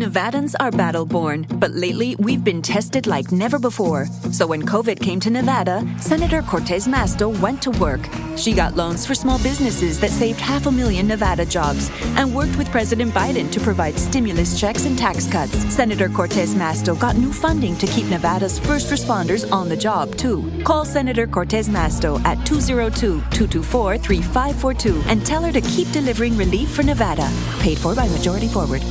Nevadans are battle-born, but lately we've been tested like never before. So when COVID came to Nevada, Senator Cortez Masto went to work. She got loans for small businesses that saved 500,000 Nevada jobs and worked with President Biden to provide stimulus checks and tax cuts. Senator Cortez Masto got new funding to keep Nevada's first responders on the job, too. Call Senator Cortez Masto at 202-224-3542 and tell her to keep delivering relief for Nevada. Paid for by Majority Forward.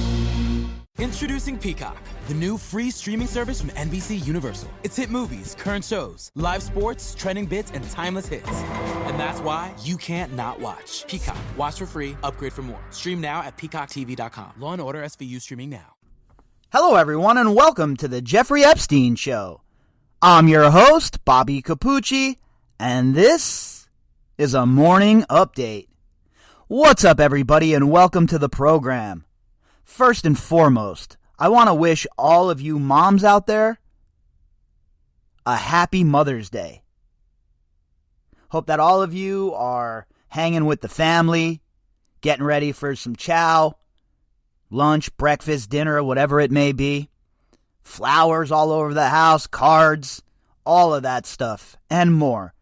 Introducing Peacock, the new free streaming service from NBC Universal. It's hit movies, current shows, live sports, trending bits, and timeless hits. And that's why you can't not watch. Peacock. Watch for free, upgrade for more. Stream now at peacocktv.com. Law & Order SVU streaming now. Hello, everyone, and welcome to the Jeffrey Epstein Show. I'm your host, Bobbycapucci, and this is a morning update. What's up, everybody, and welcome to the program. First and foremost, I want to wish all of you moms out there a happy Mother's Day. Hope that all of you are hanging with the family, getting ready for some chow, lunch, breakfast, dinner, whatever it may be. Flowers all over the house, cards, all of that stuff, and more.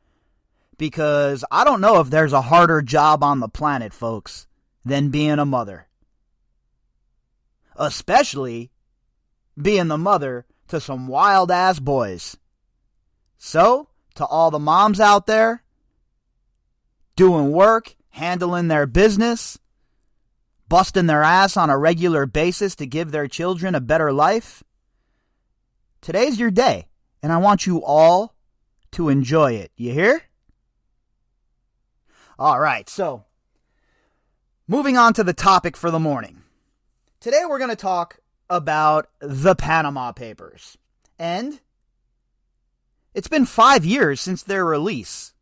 Because I don't know if there's a harder job on the planet, folks, than being a mother. Especially being the mother to some wild-ass boys. So, to all the moms out there, doing work, handling their business, busting their ass on a regular basis to give their children a better life, today's your day, and I want you all to enjoy it. You hear? All right, so, moving on to the topic for the morning. Today we're going to talk about the Panama Papers. And it's been 5 years since their release.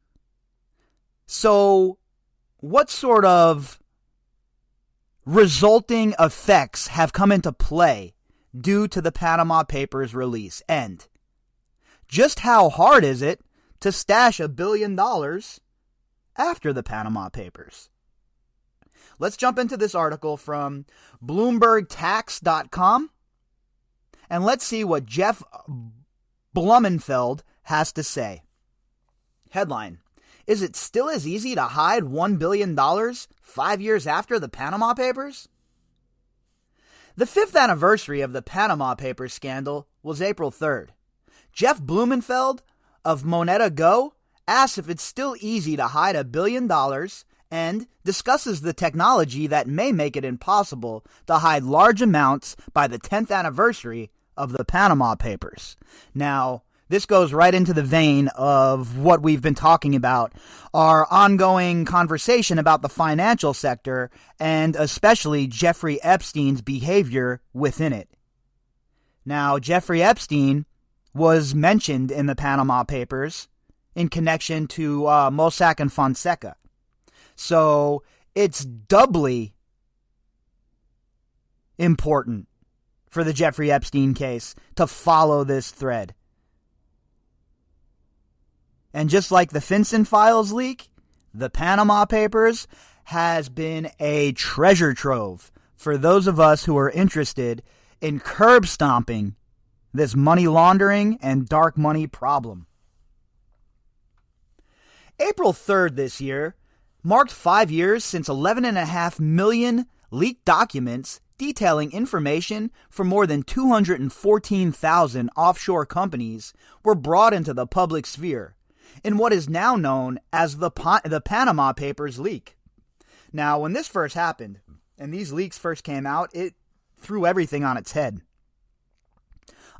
So what sort of resulting effects have come into play due to the Panama Papers release? And just how hard is it to stash $1 billion after the Panama Papers? Let's jump into this article from BloombergTax.com, and let's see what Jeff Blumenfeld has to say. Headline: Is it still as easy to hide $1 billion 5 years after the Panama Papers? The fifth anniversary of the Panama Papers scandal was April 3rd. Jeff Blumenfeld of Moneta Go asks if it's still easy to hide $1 billion and discusses the technology that may make it impossible to hide large amounts by the 10th anniversary of the Panama Papers. Now, this goes right into the vein of what we've been talking about, our ongoing conversation about the financial sector and especially Jeffrey Epstein's behavior within it. Now, Jeffrey Epstein was mentioned in the Panama Papers in connection to Mossack and Fonseca. So it's doubly important for the Jeffrey Epstein case to follow this thread. And just like the FinCEN files leak, the Panama Papers has been a treasure trove for those of us who are interested in curb stomping this money laundering and dark money problem. April 3rd this year marked 5 years since 11.5 million leaked documents detailing information from more than 214,000 offshore companies were brought into the public sphere in what is now known as the Panama Papers leak. Now, when this first happened, and these leaks first came out, it threw everything on its head.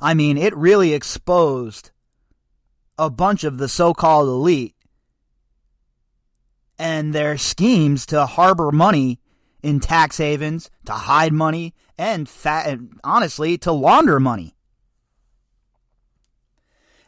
I mean, it really exposed a bunch of the so-called elite and their schemes to harbor money in tax havens, to hide money, and honestly, to launder money.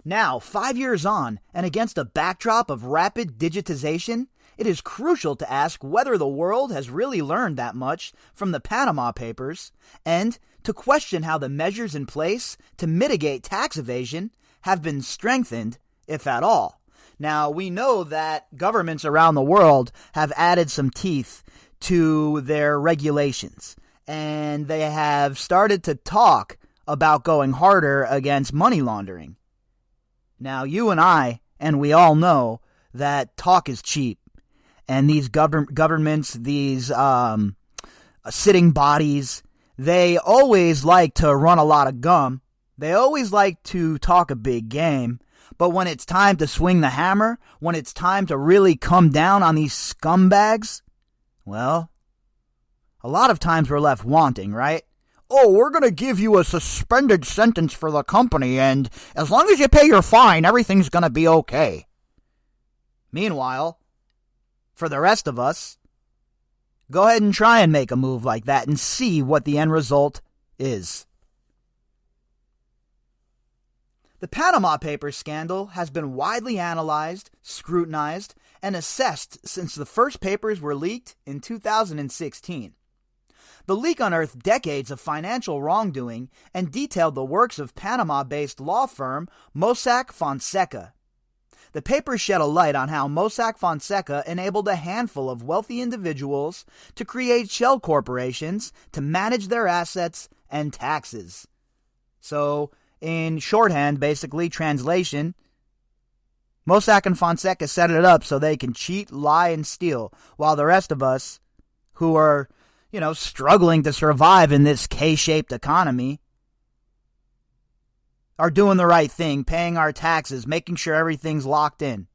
Now, 5 years on, and against a backdrop of rapid digitization, it is crucial to ask whether the world has really learned that much from the Panama Papers, and to question how the measures in place to mitigate tax evasion have been strengthened, if at all. Now, we know that governments around the world have added some teeth to their regulations. and they have started to talk about going harder against money laundering. Now, you and we all know that talk is cheap, and these governments, these sitting bodies, they always like to run a lot of gum. They always like to talk a big game. But when it's time to swing the hammer, when it's time to really come down on these scumbags, well, a lot of times we're left wanting, right? Oh, we're going to give you a suspended sentence for the company, and as long as you pay your fine, everything's going to be okay. Meanwhile, for the rest of us, go ahead and try and make a move like that and see what the end result is. The Panama Papers scandal has been widely analyzed, scrutinized, and assessed since the first papers were leaked in 2016. The leak unearthed decades of financial wrongdoing and detailed the works of Panama-based law firm Mossack Fonseca. The papers shed a light on how Mossack Fonseca enabled a handful of wealthy individuals to create shell corporations to manage their assets and taxes. So, in shorthand, basically, translation, Mossack and Fonseca set it up so they can cheat, lie, and steal, while the rest of us, who are, struggling to survive in this K-shaped economy, are doing the right thing, paying our taxes, making sure everything's locked in.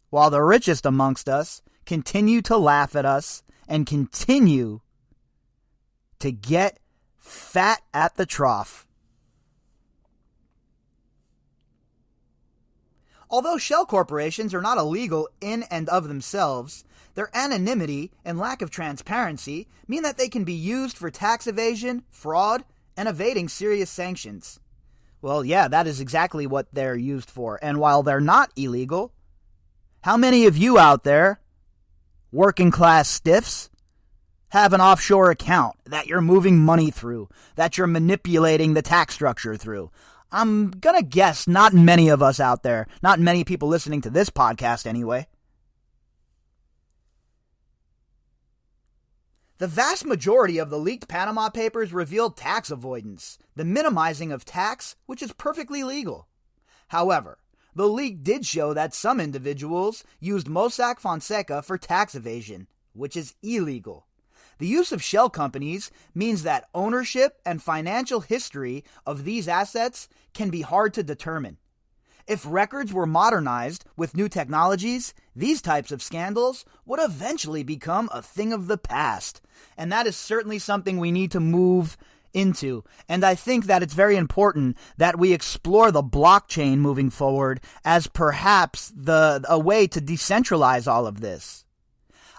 While the richest amongst us continue to laugh at us and continue to get fat at the trough. Although shell corporations are not illegal in and of themselves, their anonymity and lack of transparency mean that they can be used for tax evasion, fraud, and evading serious sanctions. Well, yeah, that is exactly what they're used for. And while they're not illegal, how many of you out there, working class stiffs, have an offshore account that you're moving money through, that you're manipulating the tax structure through? I'm going to guess not many of us out there, not many people listening to this podcast anyway. The vast majority of the leaked Panama Papers revealed tax avoidance, the minimizing of tax, which is perfectly legal. However, the leak did show that some individuals used Mossack Fonseca for tax evasion, which is illegal. The use of shell companies means that ownership and financial history of these assets can be hard to determine. If records were modernized with new technologies, these types of scandals would eventually become a thing of the past. And that is certainly something we need to move into. And I think that it's very important that we explore the blockchain moving forward as perhaps a way to decentralize all of this.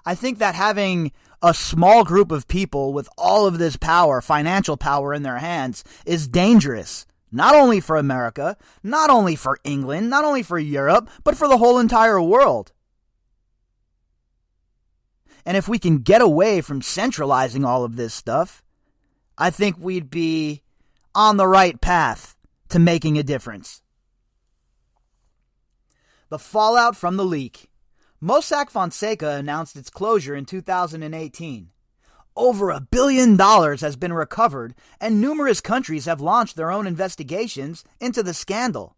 I think that having a small group of people with all of this power, financial power in their hands, is dangerous. Not only for America, not only for England, not only for Europe, but for the whole entire world. And if we can get away from centralizing all of this stuff, I think we'd be on the right path to making a difference. The fallout from the leak. Mossack Fonseca announced its closure in 2018. Over $1 billion has been recovered, and numerous countries have launched their own investigations into the scandal.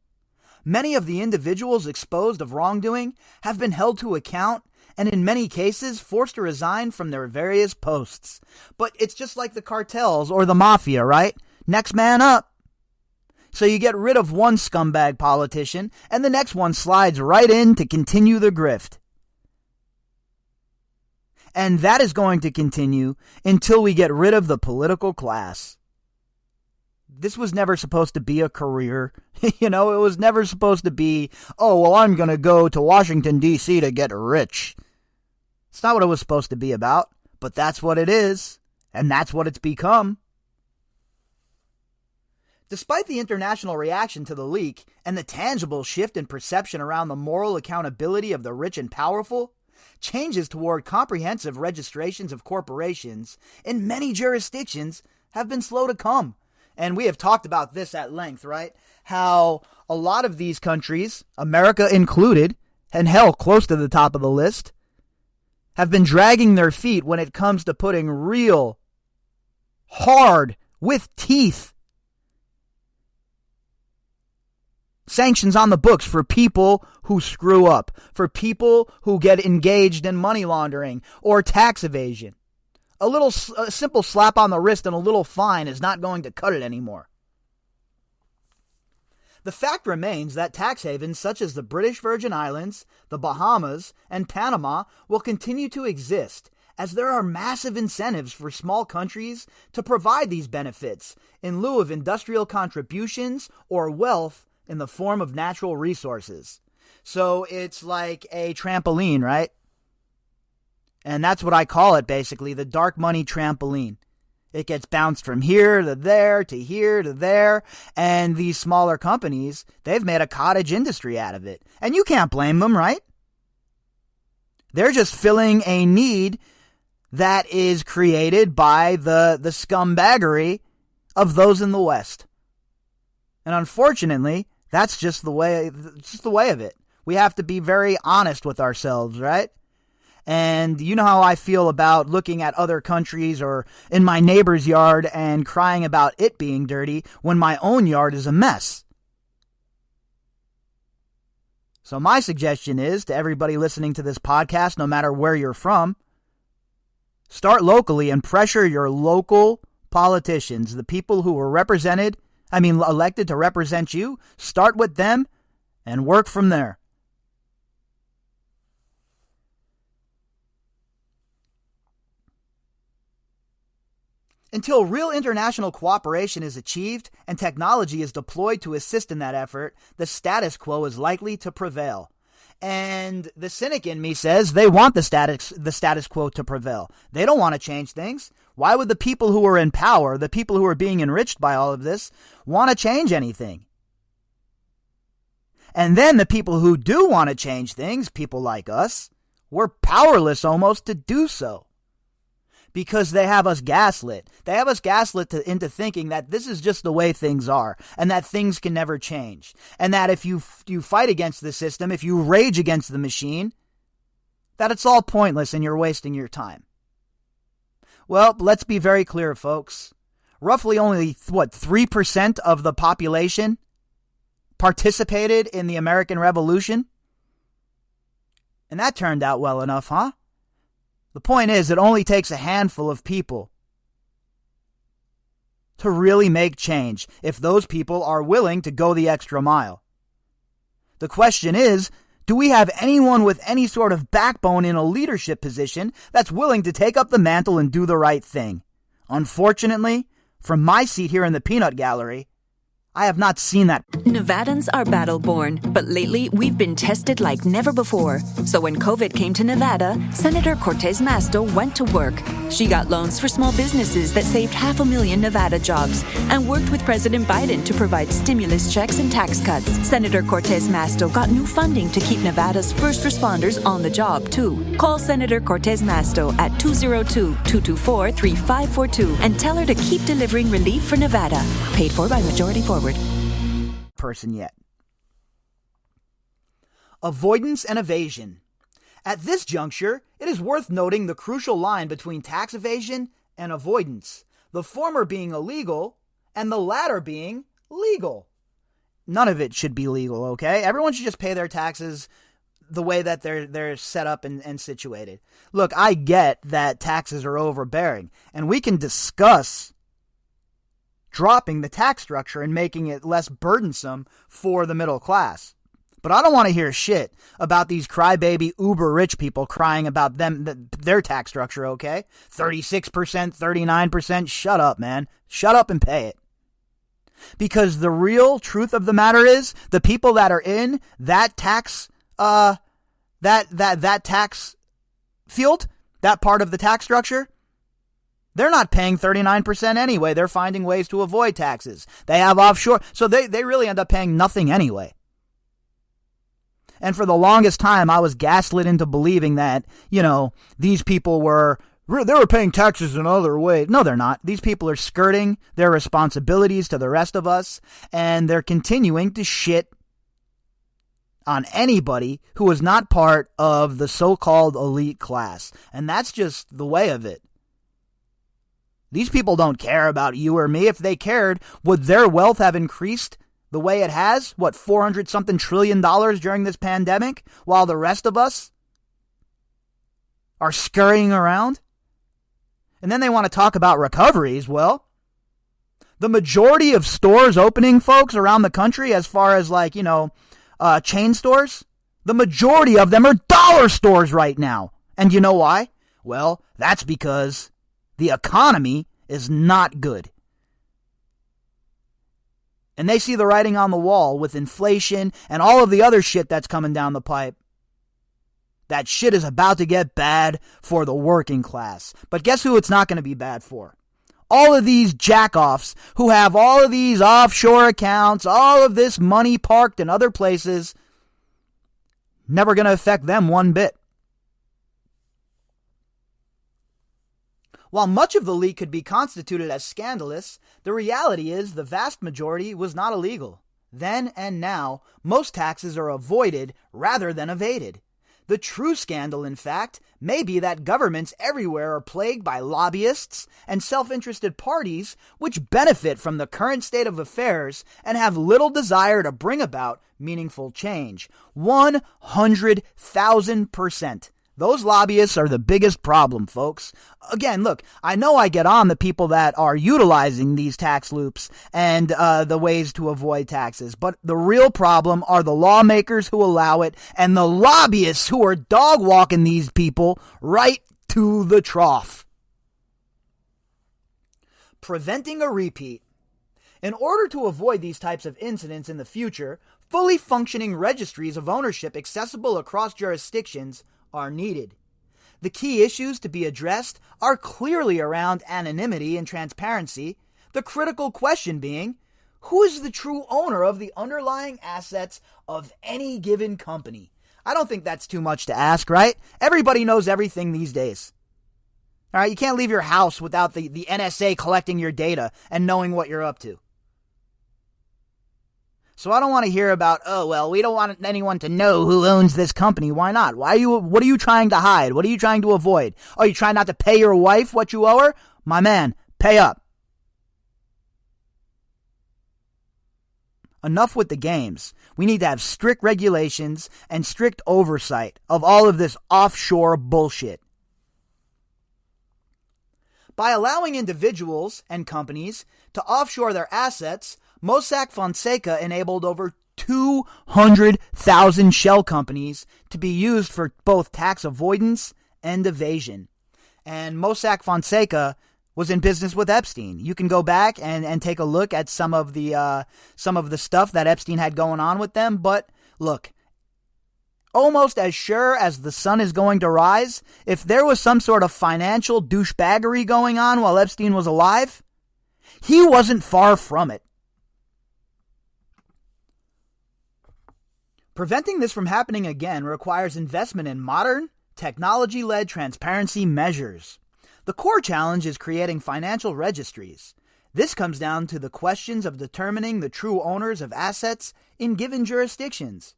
Many of the individuals exposed of wrongdoing have been held to account, and in many cases forced to resign from their various posts. But it's just like the cartels or the mafia, right? Next man up. So you get rid of one scumbag politician, and the next one slides right in to continue the grift. And that is going to continue until we get rid of the political class. This was never supposed to be a career. It was never supposed to be, I'm going to go to Washington, D.C. to get rich. It's not what it was supposed to be about, but that's what it is, and that's what it's become. Despite the international reaction to the leak and the tangible shift in perception around the moral accountability of the rich and powerful, changes toward comprehensive registrations of corporations in many jurisdictions have been slow to come. And we have talked about this at length, right? How a lot of these countries, America included, and hell, close to the top of the list, have been dragging their feet when it comes to putting real hard, with teeth. Sanctions on the books for people who screw up, for people who get engaged in money laundering or tax evasion. A simple slap on the wrist and a little fine is not going to cut it anymore. The fact remains that tax havens such as the British Virgin Islands, the Bahamas, and Panama will continue to exist, as there are massive incentives for small countries to provide these benefits in lieu of industrial contributions or wealth in the form of natural resources. So it's like a trampoline, right? And that's what I call it, basically, the dark money trampoline. It gets bounced from here to there to here to there, and these smaller companies, they've made a cottage industry out of it. And you can't blame them, right? They're just filling a need that is created by the scumbaggery of those in the West. And unfortunately, that's just the way of it. We have to be very honest with ourselves, right? And you know how I feel about looking at other countries or in my neighbor's yard and crying about it being dirty when my own yard is a mess. So my suggestion is to everybody listening to this podcast, no matter where you're from, start locally and pressure your local politicians, the people who were elected to represent you. Start with them and work from there. Until real international cooperation is achieved and technology is deployed to assist in that effort, the status quo is likely to prevail. And the cynic in me says they want the status quo to prevail. They don't want to change things. Why would the people who are in power, the people who are being enriched by all of this, want to change anything? And then the people who do want to change things, people like us, we're powerless almost to do so. Because they have us gaslit. They have us gaslit into thinking that this is just the way things are and that things can never change. And that if you fight against the system, if you rage against the machine, that it's all pointless and you're wasting your time. Well, let's be very clear, folks. Roughly only, 3% of the population participated in the American Revolution? And that turned out well enough, huh? The point is, it only takes a handful of people to really make change if those people are willing to go the extra mile. The question is, do we have anyone with any sort of backbone in a leadership position that's willing to take up the mantle and do the right thing? Unfortunately, from my seat here in the peanut gallery, I have not seen that. Nevadans are battle-born, but lately we've been tested like never before. So when COVID came to Nevada, Senator Cortez Masto went to work. She got loans for small businesses that saved 500,000 Nevada jobs and worked with President Biden to provide stimulus checks and tax cuts. Senator Cortez Masto got new funding to keep Nevada's first responders on the job, too. Call Senator Cortez Masto at 202-224-3542 and tell her to keep delivering relief for Nevada. Paid for by Majority Forward. Person yet. Avoidance and evasion. At this juncture, it is worth noting the crucial line between tax evasion and avoidance, the former being illegal and the latter being legal. None of it should be legal, okay? Everyone should just pay their taxes the way that they're set up and situated. Look, I get that taxes are overbearing, and we can discuss dropping the tax structure and making it less burdensome for the middle class. But I don't want to hear shit about these crybaby uber rich people crying about their tax structure, okay? 36%, 39%, shut up, man. Shut up and pay it. Because the real truth of the matter is, the people that are in that tax that tax field, that part of the tax structure, they're not paying 39% anyway. They're finding ways to avoid taxes. They have offshore, so they really end up paying nothing anyway. And for the longest time, I was gaslit into believing that, these people were paying taxes in other ways. No, they're not. These people are skirting their responsibilities to the rest of us, and they're continuing to shit on anybody who is not part of the so-called elite class. And that's just the way of it. These people don't care about you or me. If they cared, would their wealth have increased the way it has? 400-something trillion dollars during this pandemic, while the rest of us are scurrying around? And then they want to talk about recoveries. Well, the majority of stores opening, folks, around the country, as far as chain stores, the majority of them are dollar stores right now. And you know why? Well, that's because the economy is not good. And they see the writing on the wall with inflation and all of the other shit that's coming down the pipe. That shit is about to get bad for the working class. But guess who it's not going to be bad for? All of these jackoffs who have all of these offshore accounts, all of this money parked in other places, never going to affect them one bit. While much of the leak could be constituted as scandalous, the reality is the vast majority was not illegal. Then and now, most taxes are avoided rather than evaded. The true scandal, in fact, may be that governments everywhere are plagued by lobbyists and self-interested parties which benefit from the current state of affairs and have little desire to bring about meaningful change. 100,000%. Those lobbyists are the biggest problem, folks. Again, look, I know I get on the people that are utilizing these tax loops and the ways to avoid taxes, but the real problem are the lawmakers who allow it and the lobbyists who are dog-walking these people right to the trough. Preventing a repeat. In order to avoid these types of incidents in the future, fully functioning registries of ownership accessible across jurisdictions are needed. The key issues to be addressed are clearly around anonymity and transparency, the critical question being, who is the true owner of the underlying assets of any given company? I don't think that's too much to ask, right? Everybody knows everything these days. All right, you can't leave your house without the NSA collecting your data and knowing what you're up to. So I don't want to hear about, we don't want anyone to know who owns this company. Why not? What are you trying to hide? What are you trying to avoid? Oh, you trying not to pay your wife what you owe her? My man, pay up. Enough with the games. We need to have strict regulations and strict oversight of all of this offshore bullshit. By allowing individuals and companies to offshore their assets, Mossack Fonseca enabled over 200,000 shell companies to be used for both tax avoidance and evasion. And Mossack Fonseca was in business with Epstein. You can go back and take a look at some of the stuff that Epstein had going on with them. But look, almost as sure as the sun is going to rise, if there was some sort of financial douchebaggery going on while Epstein was alive, he wasn't far from it. Preventing this from happening again requires investment in modern, technology-led transparency measures. The core challenge is creating financial registries. This comes down to the questions of determining the true owners of assets in given jurisdictions.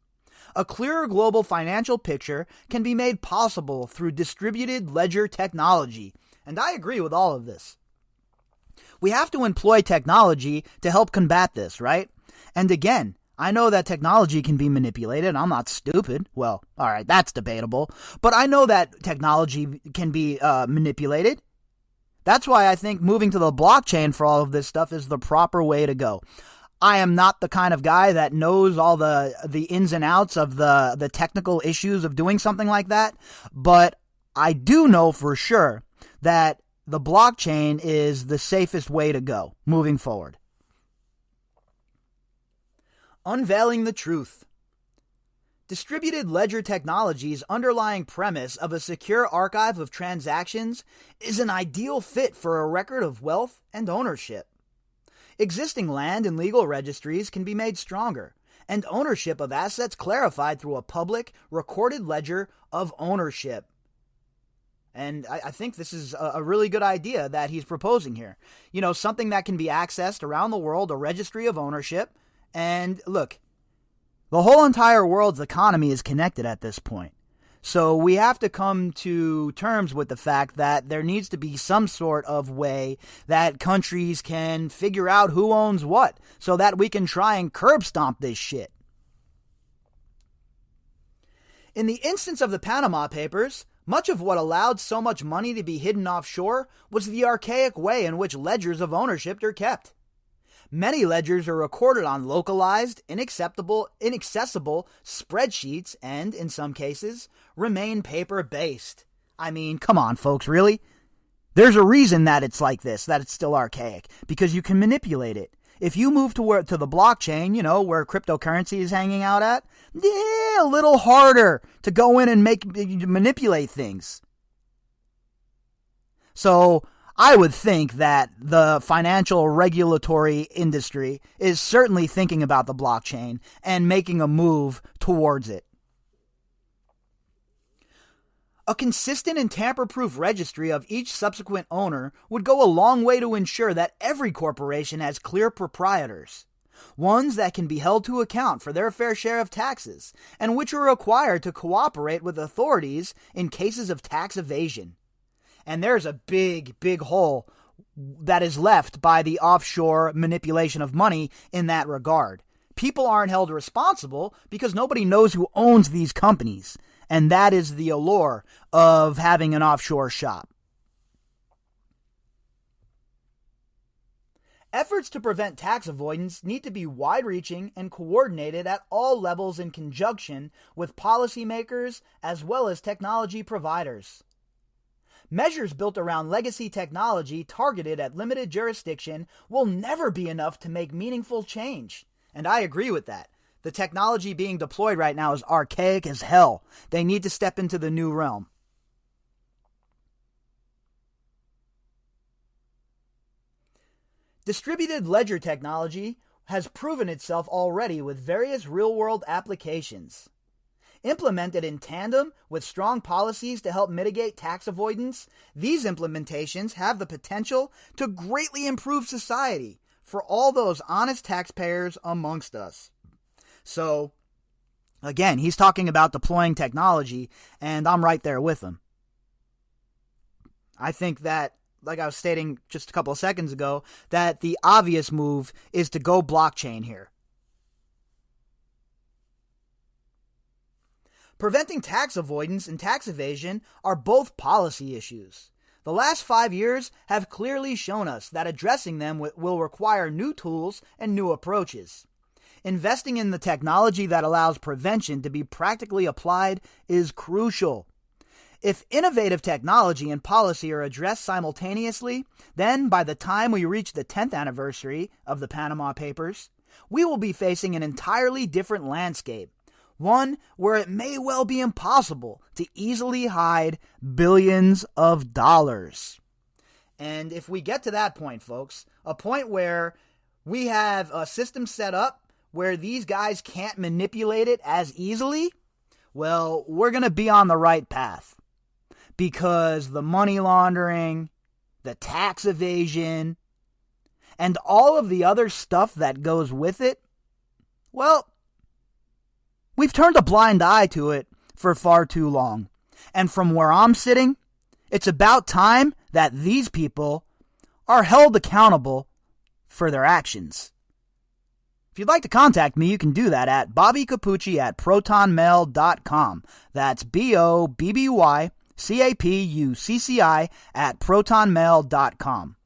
A clearer global financial picture can be made possible through distributed ledger technology, and I agree with all of this. We have to employ technology to help combat this, right? And again, I know that technology can be manipulated. I'm not stupid. Well, all right, that's debatable. But I know that technology can be manipulated. That's why I think moving to the blockchain for all of this stuff is the proper way to go. I am not the kind of guy that knows all the ins and outs of the technical issues of doing something like that. But I do know for sure that the blockchain is the safest way to go moving forward. Unveiling the truth. Distributed ledger technology's underlying premise of a secure archive of transactions is an ideal fit for a record of wealth and ownership. Existing land and legal registries can be made stronger, and ownership of assets clarified through a public, recorded ledger of ownership. And I think this is a really good idea that he's proposing here. You know, something that can be accessed around the world, a registry of ownership. And look, the whole entire world's economy is connected at this point. So we have to come to terms with the fact that there needs to be some sort of way that countries can figure out who owns what so that we can try and curb stomp this shit. In the instance of the Panama Papers, much of what allowed so much money to be hidden offshore was the archaic way in which ledgers of ownership are kept. Many ledgers are recorded on localized, inaccessible spreadsheets and, in some cases, remain paper-based. I mean, come on, folks, really? There's a reason that it's like this, that it's still archaic, because you can manipulate it. If you move to the blockchain, where cryptocurrency is hanging out at, a little harder to go in and manipulate things. So I would think that the financial regulatory industry is certainly thinking about the blockchain and making a move towards it. A consistent and tamper-proof registry of each subsequent owner would go a long way to ensure that every corporation has clear proprietors, ones that can be held to account for their fair share of taxes, and which are required to cooperate with authorities in cases of tax evasion. And there's a big, big hole that is left by the offshore manipulation of money in that regard. People aren't held responsible because nobody knows who owns these companies. And that is the allure of having an offshore shop. Efforts to prevent tax avoidance need to be wide-reaching and coordinated at all levels in conjunction with policymakers as well as technology providers. Measures built around legacy technology targeted at limited jurisdiction will never be enough to make meaningful change. And I agree with that. The technology being deployed right now is archaic as hell. They need to step into the new realm. Distributed ledger technology has proven itself already with various real-world applications. Implemented in tandem with strong policies to help mitigate tax avoidance, these implementations have the potential to greatly improve society for all those honest taxpayers amongst us. So, again, he's talking about deploying technology, and I'm right there with him. I think that, like I was stating just a couple of seconds ago, that the obvious move is to go blockchain here. Preventing tax avoidance and tax evasion are both policy issues. The last 5 years have clearly shown us that addressing them will require new tools and new approaches. Investing in the technology that allows prevention to be practically applied is crucial. If innovative technology and policy are addressed simultaneously, then by the time we reach the 10th anniversary of the Panama Papers, we will be facing an entirely different landscape. One where it may well be impossible to easily hide billions of dollars. And if we get to that point, folks, a point where we have a system set up where these guys can't manipulate it as easily, well, we're going to be on the right path. Because the money laundering, the tax evasion, and all of the other stuff that goes with it, well, we've turned a blind eye to it for far too long. And from where I'm sitting, it's about time that these people are held accountable for their actions. If you'd like to contact me, you can do that at bobbycapucci@protonmail.com. That's BOBBYCAPUCCI at protonmail.com.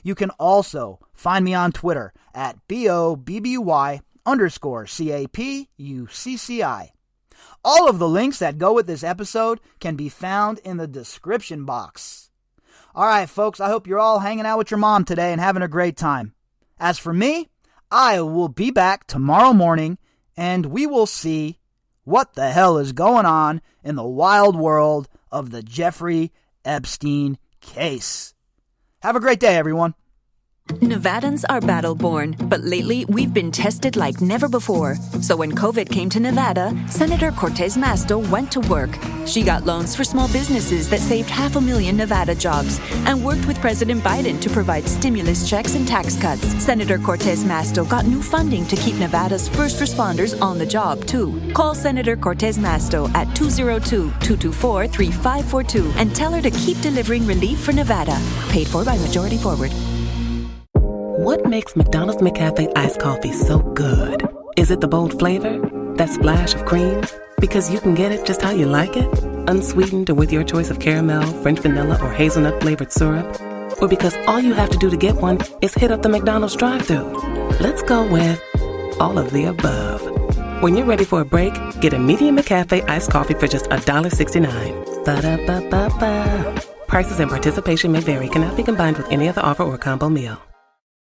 You can also find me on Twitter at BOBBY_CAPUCCI. All of the links that go with this episode can be found in the description box. All right, folks, I hope you're all hanging out with your mom today and having a great time. As for me, I will be back tomorrow morning, and we will see what the hell is going on in the wild world of the Jeffrey Epstein case. Have a great day, everyone. Nevadans are battle-born, but lately we've been tested like never before. So when COVID came to Nevada, Senator Cortez Masto went to work. She got loans for small businesses that saved 500,000 Nevada jobs and worked with President Biden to provide stimulus checks and tax cuts. Senator Cortez Masto got new funding to keep Nevada's first responders on the job, too. Call Senator Cortez Masto at 202-224-3542 and tell her to keep delivering relief for Nevada. Paid for by Majority Forward. What makes McDonald's McCafe iced coffee so good? Is it the bold flavor? That splash of cream? Because you can get it just how you like it? Unsweetened or with your choice of caramel, French vanilla, or hazelnut flavored syrup? Or because all you have to do to get one is hit up the McDonald's drive-thru? Let's go with all of the above. When you're ready for a break, get a medium McCafe iced coffee for just $1.69. Ba-da-ba-ba-ba. Prices and participation may vary. Cannot be combined with any other offer or combo meal.